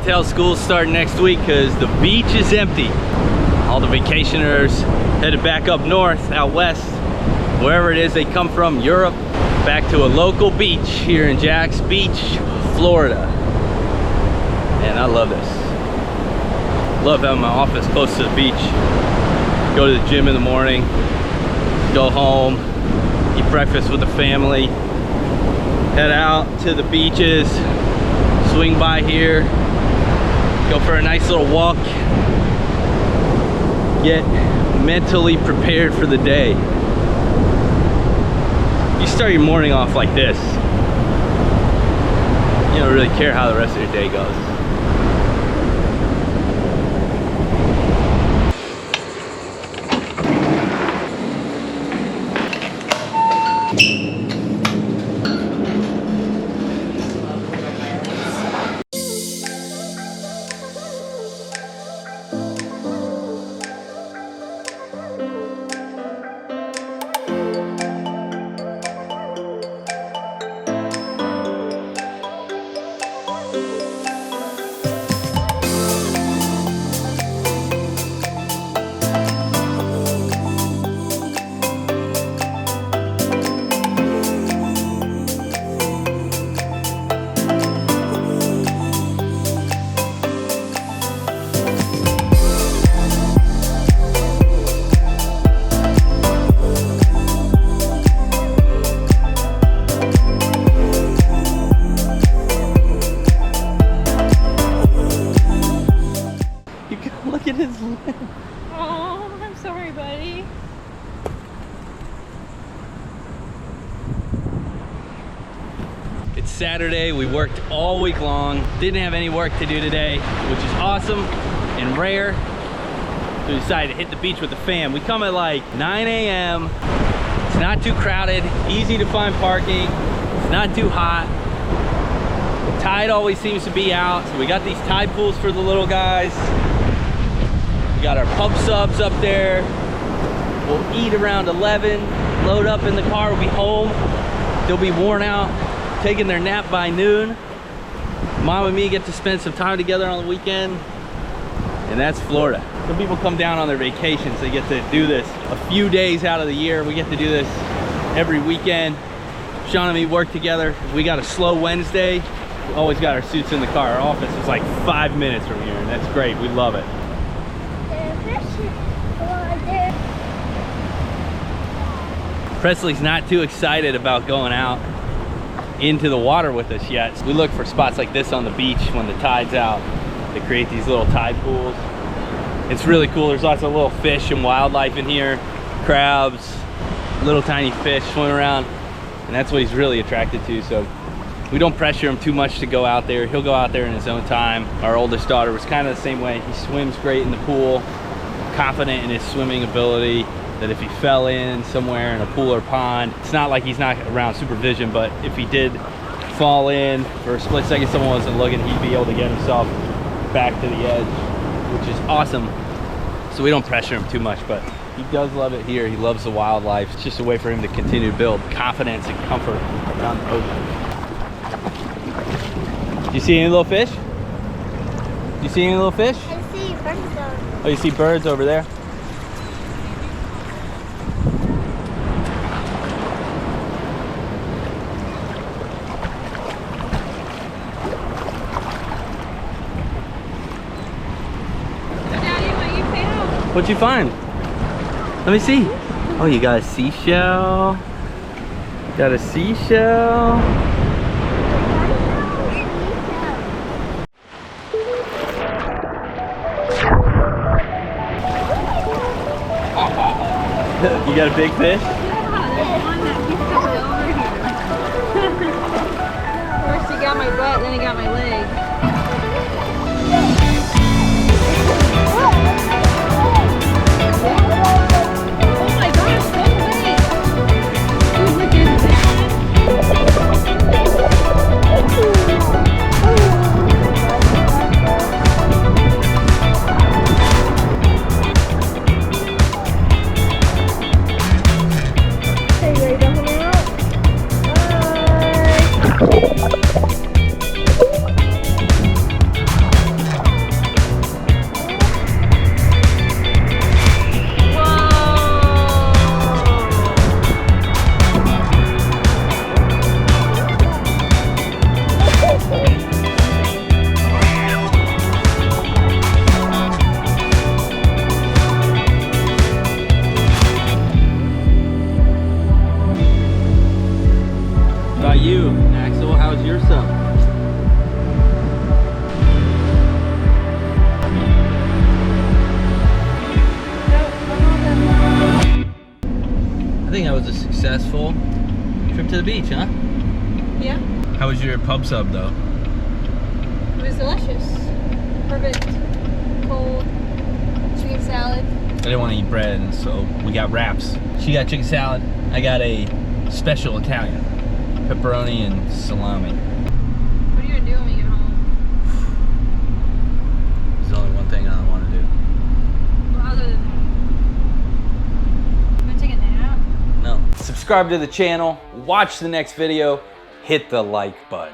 tell school's starting next week because the beach is empty. All the vacationers headed back up north, out west, wherever it is they come from, Europe, back to a local beach here in Jax Beach, Florida. And I love this. Love having my office close to the beach. Go to the gym in the morning, go home, eat breakfast with the family, head out to the beaches, swing by here, go for a nice little walk, get mentally prepared for the day. You start your morning off like this, you don't really care how the rest of your day goes. Look at his lip. Oh, I'm sorry, buddy. It's Saturday. We worked all week long. Didn't have any work to do today, which is awesome and rare. So we decided to hit the beach with the fam. We come at like 9 a.m. It's not too crowded, easy to find parking. It's not too hot. The tide always seems to be out. So we got these tide pools for the little guys. We got our pump subs up there. We'll eat around 11, load up in the car, we'll be home. They'll be worn out, taking their nap by noon. Mom and me get to spend some time together on the weekend. And that's Florida. Some people come down on their vacations. They get to do this a few days out of the year. We get to do this every weekend. Sean and me work together. We got a slow Wednesday. We always got our suits in the car. Our office is like 5 minutes from here, and that's great. We love it. Presley's not too excited about going out into the water with us yet. We look for spots like this on the beach when the tide's out. They create these little tide pools. It's really cool. There's lots of little fish and wildlife in here. Crabs, little tiny fish swimming around. And that's what he's really attracted to. So we don't pressure him too much to go out there. He'll go out there in his own time. Our oldest daughter was kind of the same way. He swims great in the pool, confident in his swimming ability, that if he fell in somewhere in a pool or pond, it's not like he's not around supervision, but if he did fall in for a split second, someone wasn't looking, he'd be able to get himself back to the edge, which is awesome. So we don't pressure him too much, but he does love it here. He loves the wildlife. It's just a way for him to continue to build confidence and comfort around the ocean. Do you see any little fish? Do you see any little fish? I see birds over. Oh, you see birds over there? What'd you find? Let me see. Oh, you got a seashell. Got a seashell. You got a big fish? Yeah, there's one that keeps coming over here. First he got my butt, then he got my leg. How's your sub? I think that was a successful trip to the beach, huh? Yeah, How was your pub sub though? it was delicious. Perfect. Cold. Chicken salad. I didn't want to eat bread, and so we got wraps. She got chicken salad. I got a special Italian, pepperoni and salami. What are you gonna do when we get home? There's only one thing I want to do. Well, other than that. You gonna take a nap? No. Subscribe to the channel, watch the next video, hit the like button.